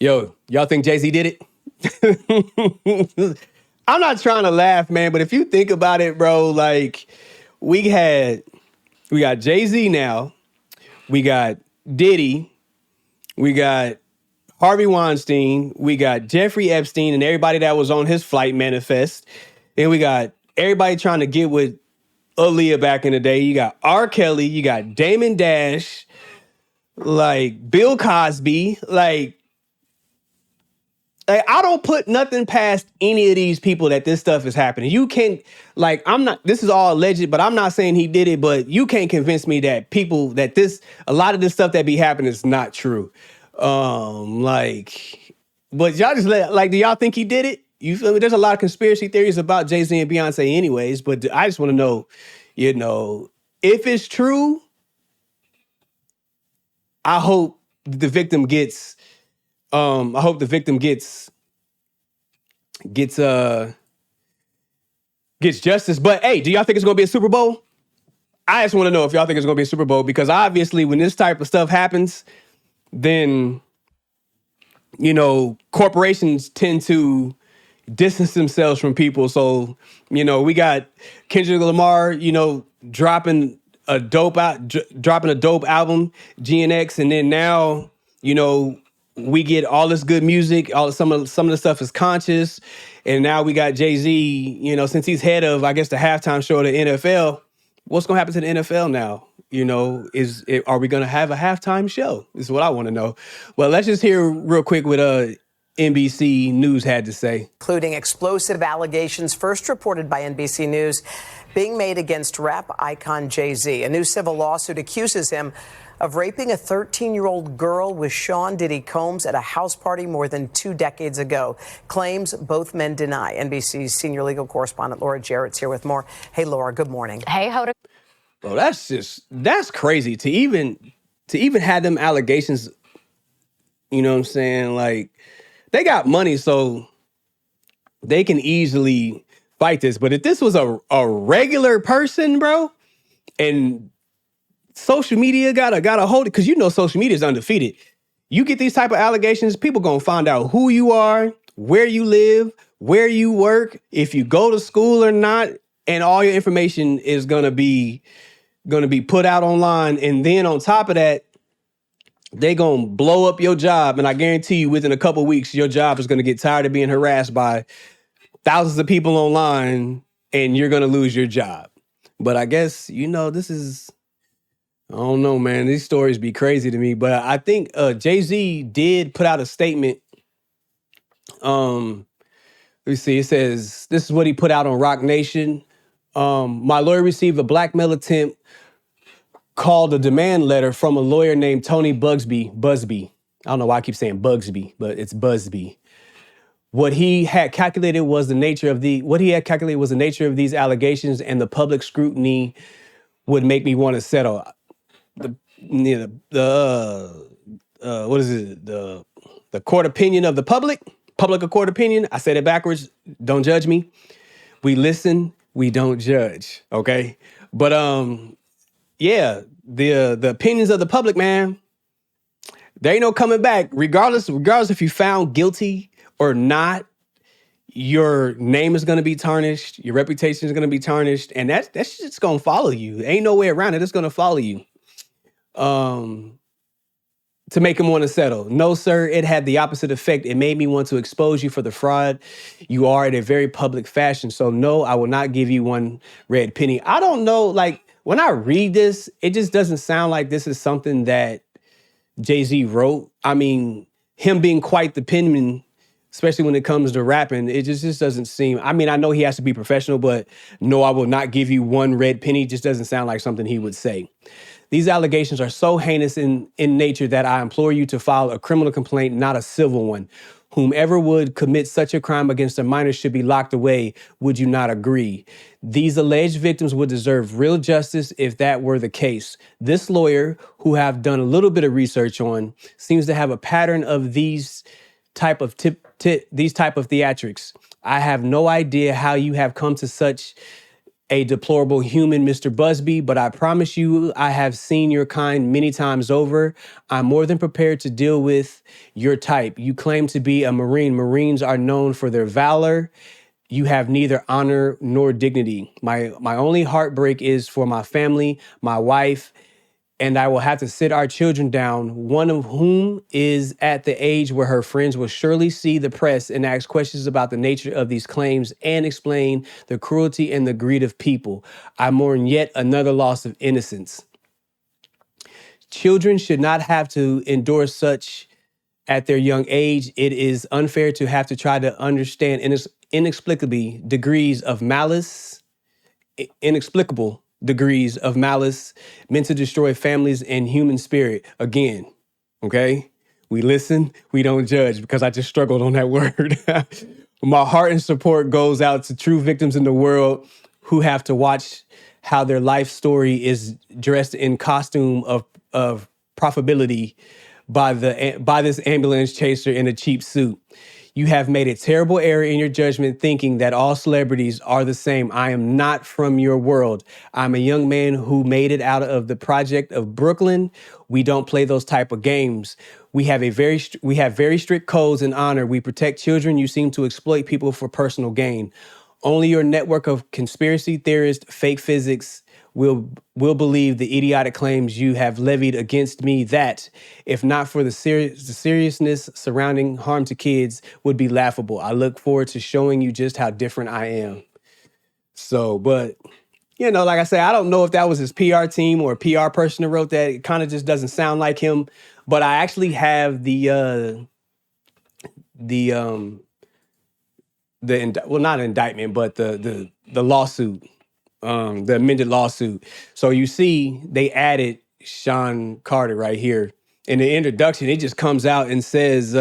Yo, y'all think Jay-Z did it? I'm not trying to laugh, man, but if you think about it, bro, like we had we got Jay-Z now, we got Diddy, we got Harvey Weinstein, we got Jeffrey Epstein and everybody that was on his flight manifest. And we got everybody trying to get with Aaliyah back in the day. You got R. Kelly, you got Damon Dash, like Bill Cosby, I don't put nothing past any of these people that this stuff is happening. You can't, I'm not, this is all alleged, but I'm not saying he did it, but you can't convince me that a lot of this stuff that be happening is not true. But y'all just do y'all think he did it? You feel me? There's a lot of conspiracy theories about Jay-Z and Beyonce anyways, but I just want to know, if it's true, I hope the victim gets, I hope the victim gets justice. But hey, do y'all think it's gonna be a Super Bowl? I just want to know if y'all think it's gonna be a Super Bowl, because obviously when this type of stuff happens, then corporations tend to distance themselves from people. So we got Kendrick Lamar, dropping a dope album, GNX, and then now we get all this good music. Some of the stuff is conscious, and now we got Jay-Z. Since he's head of, I guess, the halftime show of the NFL. What's gonna happen to the NFL now? Are we gonna have a halftime show? Is what I want to know. Well, let's just hear real quick what NBC News had to say. Including explosive allegations first reported by NBC News being made against rap icon Jay-Z. A new civil lawsuit accuses him of raping a 13-year-old girl with Sean Diddy Combs at a house party more than 2 decades ago. Claims both men deny. NBC's senior legal correspondent Laura Jarrett's here with more. Hey, Laura, good morning. Hey, Hoda. Well, that's crazy to even have them allegations. You know what I'm saying? Like, they got money, so they can easily fight this. But if this was a regular person, bro, and social media gotta hold it, because social media is undefeated. You get these type of allegations, people gonna find out who you are, where you live, where you work, if you go to school or not, and all your information is gonna be put out online. And then on top of that, they gonna blow up your job, and I guarantee you within a couple of weeks, your job is gonna get tired of being harassed by thousands of people online, and you're gonna lose your job. But I guess this is, I don't know, man. These stories be crazy to me. But I think Jay-Z did put out a statement. Let me see. It says, this is what he put out on Rock Nation. My lawyer received a blackmail attempt called a demand letter from a lawyer named Tony Busby. I don't know why I keep saying Bugsby, but it's Busby. What he had calculated was the nature of these allegations, and the public scrutiny would make me want to settle. What is it? The court opinion of the public a court opinion. I said it backwards. Don't judge me. We listen, we don't judge. Okay. But yeah, the opinions of the public, man, there ain't no coming back. Regardless if you found guilty or not, your name is going to be tarnished. Your reputation is going to be tarnished. And that's just going to follow you. Ain't no way around it. It's going to follow you. To make him want to settle. No, sir, it had the opposite effect. It made me want to expose you for the fraud you are in a very public fashion. So no, I will not give you one red penny. I don't know, when I read this, it just doesn't sound like this is something that Jay-Z wrote. I mean, him being quite the penman, especially when it comes to rapping, it just doesn't seem, I mean, I know he has to be professional, but no, I will not give you one red penny just doesn't sound like something he would say. These allegations are so heinous in nature that I implore you to file a criminal complaint, not a civil one. Whomever would commit such a crime against a minor should be locked away. Would you not agree? These alleged victims would deserve real justice if that were the case. This lawyer, who have done a little bit of research on, seems to have a pattern of these type of theatrics. I have no idea how you have come to such a deplorable human, Mr. Busby, but I promise you, I have seen your kind many times over. I'm more than prepared to deal with your type. You claim to be a Marine. Marines are known for their valor. You have neither honor nor dignity. My only heartbreak is for my family, my wife, and I will have to sit our children down, one of whom is at the age where her friends will surely see the press and ask questions about the nature of these claims and explain the cruelty and the greed of people. I mourn yet another loss of innocence. Children should not have to endure such at their young age. It is unfair to have to try to understand inexplicably degrees of malice inexplicable degrees of malice meant to destroy families and human spirit. Again, okay? We listen, we don't judge, because I just struggled on that word. My heart and support goes out to true victims in the world who have to watch how their life story is dressed in costume of profitability by this ambulance chaser in a cheap suit. You have made a terrible error in your judgment thinking that all celebrities are the same. I am not from your world. I'm a young man who made it out of the project of Brooklyn. We don't play those type of games. We have very strict codes and honor. We protect children. You seem to exploit people for personal gain. Only your network of conspiracy theorists, fake physics, will believe the idiotic claims you have levied against me that, if not for the seriousness surrounding harm to kids, would be laughable. I look forward to showing you just how different I am. So, but, like I said, I don't know if that was his PR team or a PR person that wrote that. It kind of just doesn't sound like him. But I actually have not indictment, but the lawsuit. The amended lawsuit. So you see, they added Sean Carter right here. In the introduction, it just comes out and says,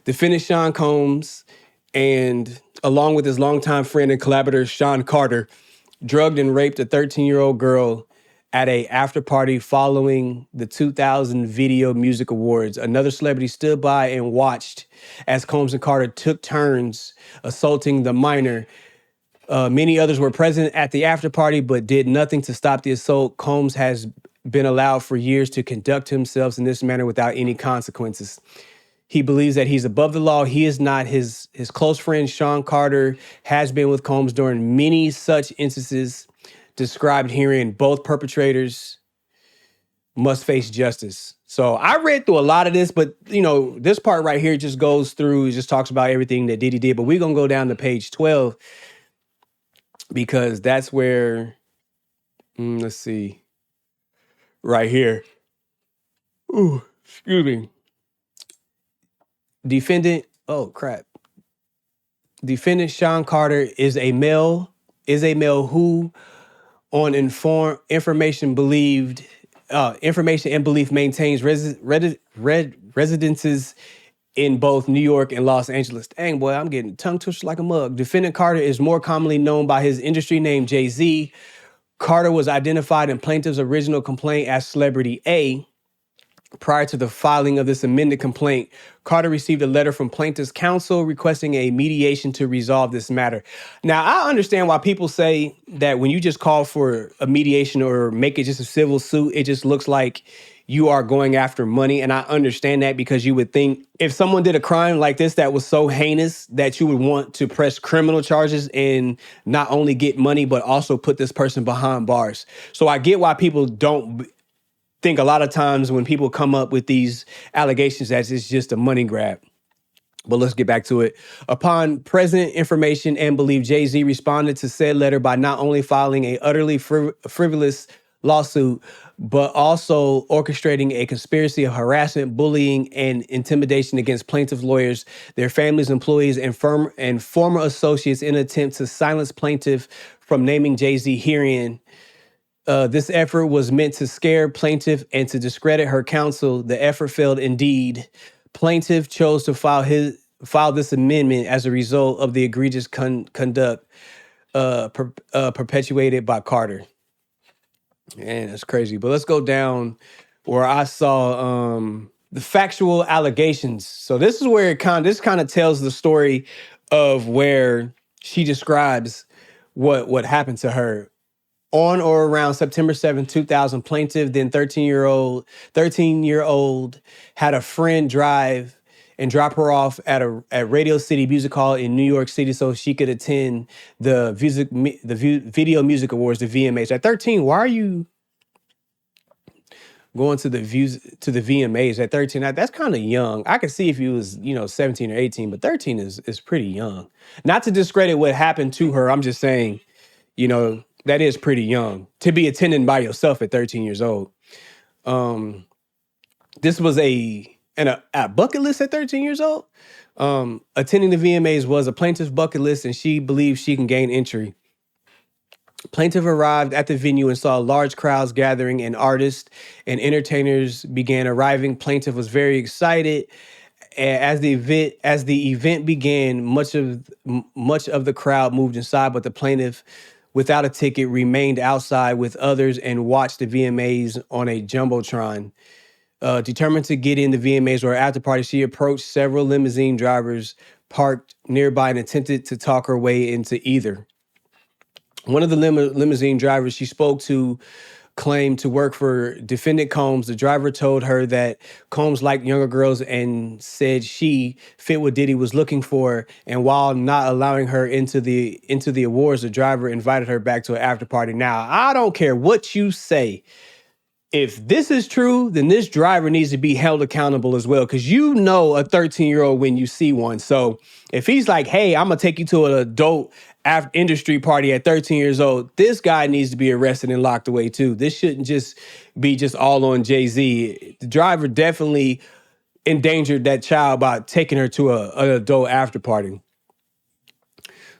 defendant Sean Combs, and along with his longtime friend and collaborator, Sean Carter, drugged and raped a 13-year-old girl at a after party following the 2000 Video Music Awards. Another celebrity stood by and watched as Combs and Carter took turns assaulting the minor. Many others were present at the after party, but did nothing to stop the assault. Combs has been allowed for years to conduct himself in this manner without any consequences. He believes that he's above the law. He is not. His close friend, Sean Carter, has been with Combs during many such instances described herein. Both perpetrators must face justice. So I read through a lot of this, but, this part right here just goes through, just talks about everything that Diddy did. But we're going to go down to page 12. Because that's where, let's see, right here. Ooh, excuse me. Defendant Sean Carter is a male who, on information and belief, maintains residences in both New York and Los Angeles. Dang, boy, I'm getting tongue twisted like a mug. Defendant Carter is more commonly known by his industry name, Jay-Z. Carter was identified in plaintiff's original complaint as Celebrity A. Prior to the filing of this amended complaint, Carter received a letter from plaintiff's counsel requesting a mediation to resolve this matter. Now, I understand why people say that when you just call for a mediation or make it just a civil suit, it just looks like you are going after money. And I understand that, because you would think if someone did a crime like this that was so heinous that you would want to press criminal charges and not only get money, but also put this person behind bars. So I get why people don't think a lot of times when people come up with these allegations that it's just a money grab. But let's get back to it. Upon present information and belief, Jay-Z responded to said letter by not only filing a utterly frivolous lawsuit, but also orchestrating a conspiracy of harassment, bullying, and intimidation against plaintiff lawyers, their families, employees, and former associates in an attempt to silence plaintiff from naming Jay-Z herein. This effort was meant to scare plaintiff and to discredit her counsel. The effort failed indeed. Plaintiff chose to file this amendment as a result of the egregious conduct perpetuated by Carter. Man, that's crazy. But let's go down where I saw the factual allegations. So this is where this kind of tells the story of where she describes what happened to her. On or around September 7th, 2000, plaintiff, then 13-year-old had a friend drive and drop her off at Radio City Music Hall in New York City so she could attend the Video Music Awards, the VMAs. At 13, why are you going to the VMAs at 13? That's kind of young. I could see if you was, 17 or 18, but 13 is pretty young. Not to discredit what happened to her. I'm just saying, that is pretty young to be attending by yourself at 13 years old. This was a bucket list at 13 years old. Attending the VMAs was a plaintiff's bucket list, and she believes she can gain entry. Plaintiff arrived at the venue and saw large crowds gathering, and artists and entertainers began arriving. Plaintiff was very excited. As the event began, much of the crowd moved inside, but the plaintiff, without a ticket, remained outside with others and watched the VMAs on a jumbotron. Determined to get in the VMAs or after party, she approached several limousine drivers parked nearby and attempted to talk her way into either. One of the limousine drivers she spoke to claimed to work for defendant Combs. The driver told her that Combs liked younger girls and said she fit what Diddy was looking for. And while not allowing her into the awards, the driver invited her back to an after party. Now, I don't care what you say. If this is true, then this driver needs to be held accountable as well, because a 13-year-old when you see one. So if he's like, hey, I'm going to take you to an adult industry party at 13 years old, this guy needs to be arrested and locked away too. This shouldn't just be all on Jay-Z. The driver definitely endangered that child by taking her to an adult after party.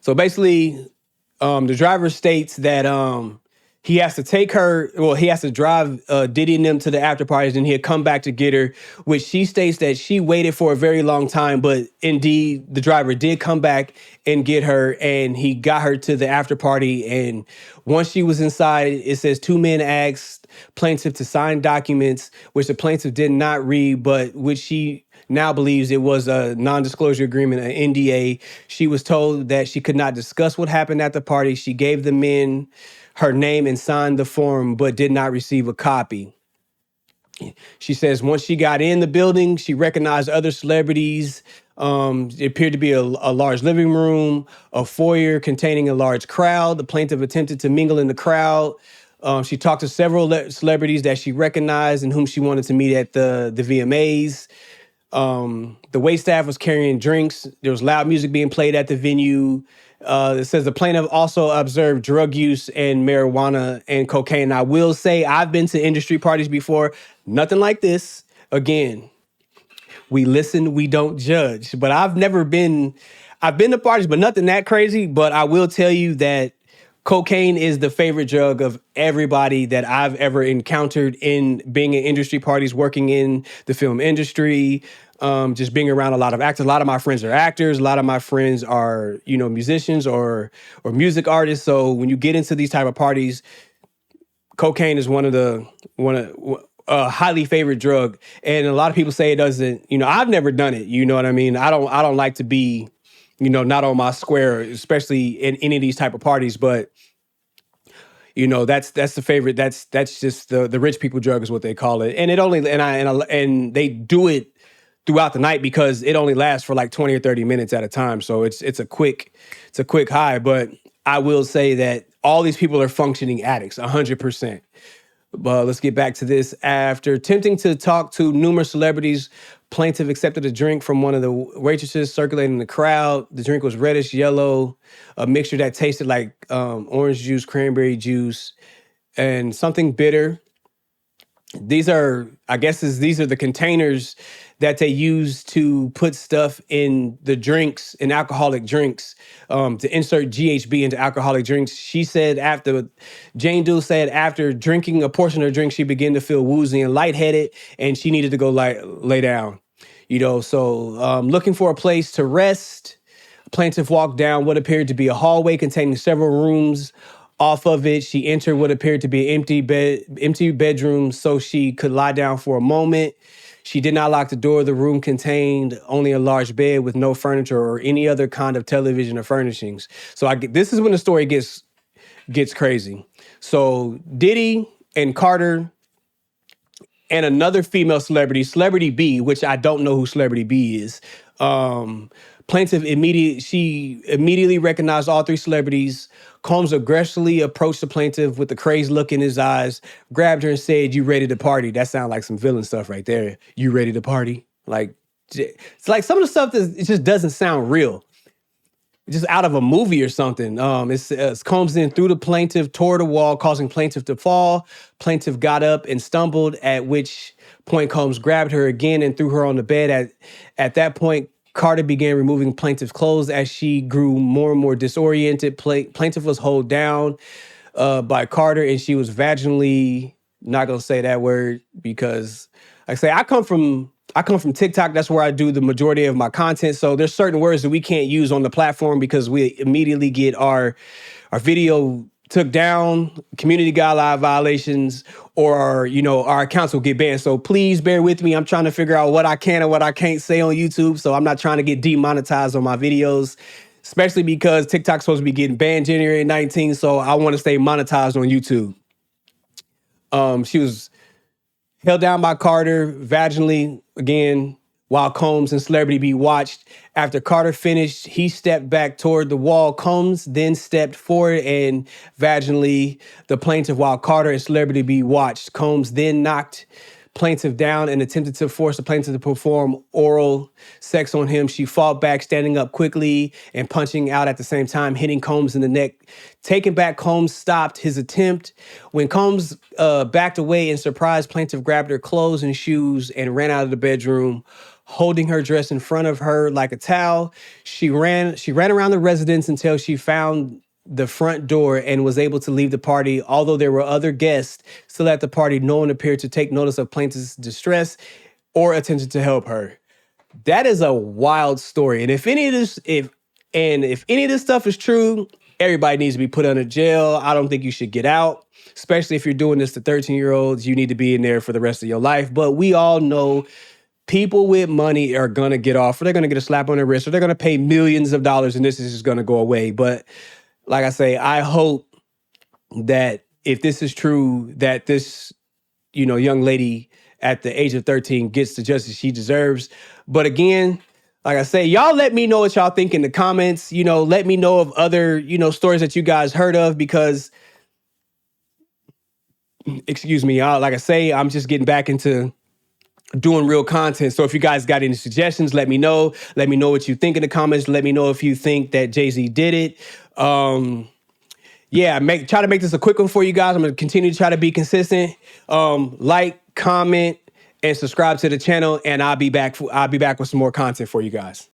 So basically, the driver states that he has to take her, he has to drive Diddy and them to the after parties, and he'll come back to get her, which she states that she waited for a very long time, but indeed the driver did come back and get her, and he got her to the after party. And once she was inside, it says two men asked plaintiff to sign documents, which the plaintiff did not read, but which she now believes it was a non-disclosure agreement, an NDA. She was told that she could not discuss what happened at the party. She gave the men her name and signed the form, but did not receive a copy. She says once she got in the building, she recognized other celebrities. It appeared to be a large living room, a foyer containing a large crowd. The plaintiff attempted to mingle in the crowd. She talked to several celebrities that she recognized and whom she wanted to meet at the VMAs. The waitstaff was carrying drinks. There was loud music being played at the venue. It says the plaintiff also observed drug use and marijuana and cocaine. I will say I've been to industry parties before. Nothing like this. Again, we listen, we don't judge. But I've been to parties, but nothing that crazy. But I will tell you that cocaine is the favorite drug of everybody that I've ever encountered in being in industry parties, working in the film industry. Just being around a lot of actors. A lot of my friends are actors. A lot of my friends are, musicians or music artists. So when you get into these type of parties, cocaine is one of highly favorite drug. And a lot of people say it doesn't. I've never done it. You know what I mean? I don't like to be, not on my square, especially in any of these type of parties. But that's the favorite. That's just the rich people drug is what they call it. And it only and they do it throughout the night because it only lasts for like 20 or 30 minutes at a time. So it's a quick high. But I will say that all these people are functioning addicts, 100%. But let's get back to this. After attempting to talk to numerous celebrities, plaintiff accepted a drink from one of the waitresses circulating in the crowd. The drink was reddish yellow, a mixture that tasted like orange juice, cranberry juice, and something bitter. These are the containers that they use to put stuff in the drinks, in alcoholic drinks, to insert GHB into alcoholic drinks. Jane Doe said after drinking a portion of her drink, she began to feel woozy and lightheaded, and she needed to go lay down. So looking for a place to rest, plaintiff walked down what appeared to be a hallway containing several rooms. Off of it, she entered what appeared to be an empty bedroom so she could lie down for a moment. She did not lock the door. The room contained only a large bed with no furniture or any other kind of television or furnishings. So this is when the story gets crazy. So Diddy and Carter and another female celebrity, Celebrity B, which I don't know who Celebrity B is. Plaintiff immediately recognized all three celebrities. Combs aggressively approached the plaintiff with a crazed look in his eyes, grabbed her and said, "You ready to party?" That sounds like some villain stuff right there. You ready to party? Like, it's like some of the stuff that it just doesn't sound real. Just out of a movie or something. It's Combs then threw the plaintiff toward the wall, causing plaintiff to fall. Plaintiff got up and stumbled, at which point Combs grabbed her again and threw her on the bed. At that point, Carter began removing plaintiff's clothes as she grew more and more disoriented. Plaintiff was held down by Carter, and she was vaginally, not gonna say that word because, like I say, I come from TikTok. That's where I do the majority of my content. So there's certain words that we can't use on the platform because we immediately get our video took down, community guideline violations, or our accounts will get banned. So please bear with me. I'm trying to figure out what I can and what I can't say on YouTube. So I'm not trying to get demonetized on my videos, especially because TikTok's supposed to be getting banned January 19th. So I want to stay monetized on YouTube. She was held down by Carter vaginally again while Combs and Celebrity B watched. After Carter finished, he stepped back toward the wall. Combs then stepped forward and vaginally the plaintiff while Carter and Celebrity B watched. Combs then knocked plaintiff down and attempted to force the plaintiff to perform oral sex on him. She fought back, standing up quickly and punching out at the same time, hitting Combs in the neck. Taken back, Combs stopped his attempt. When Combs backed away in surprise, plaintiff grabbed her clothes and shoes and ran out of the bedroom, holding her dress in front of her like a towel. She ran around the residence until she found the front door and was able to leave the party. Although there were other guests still at the party, no one appeared to take notice of plaintiff's distress or attempted to help her. That is a wild story. And if any of this stuff is true, everybody needs to be put under jail. I don't think you should get out, especially if you're doing this to 13-year-olds. You need to be in there for the rest of your life. But we all know people with money are going to get off, or they're going to get a slap on their wrist, or they're going to pay millions of dollars, and this is just going to go away. But like I say, I hope that if this is true, that this, young lady at the age of 13 gets the justice she deserves. But again, like I say, y'all let me know what y'all think in the comments. Let me know of other, stories that you guys heard of, because, excuse me, y'all, like I say, I'm just getting back into doing real content. So if you guys got any suggestions, let me know. Let me know what you think in the comments. Let me know if you think that Jay-Z did it. Try to make this a quick one for you guys. I'm going to continue to try to be consistent. Like, comment, and subscribe to the channel, and I'll be back with some more content for you guys.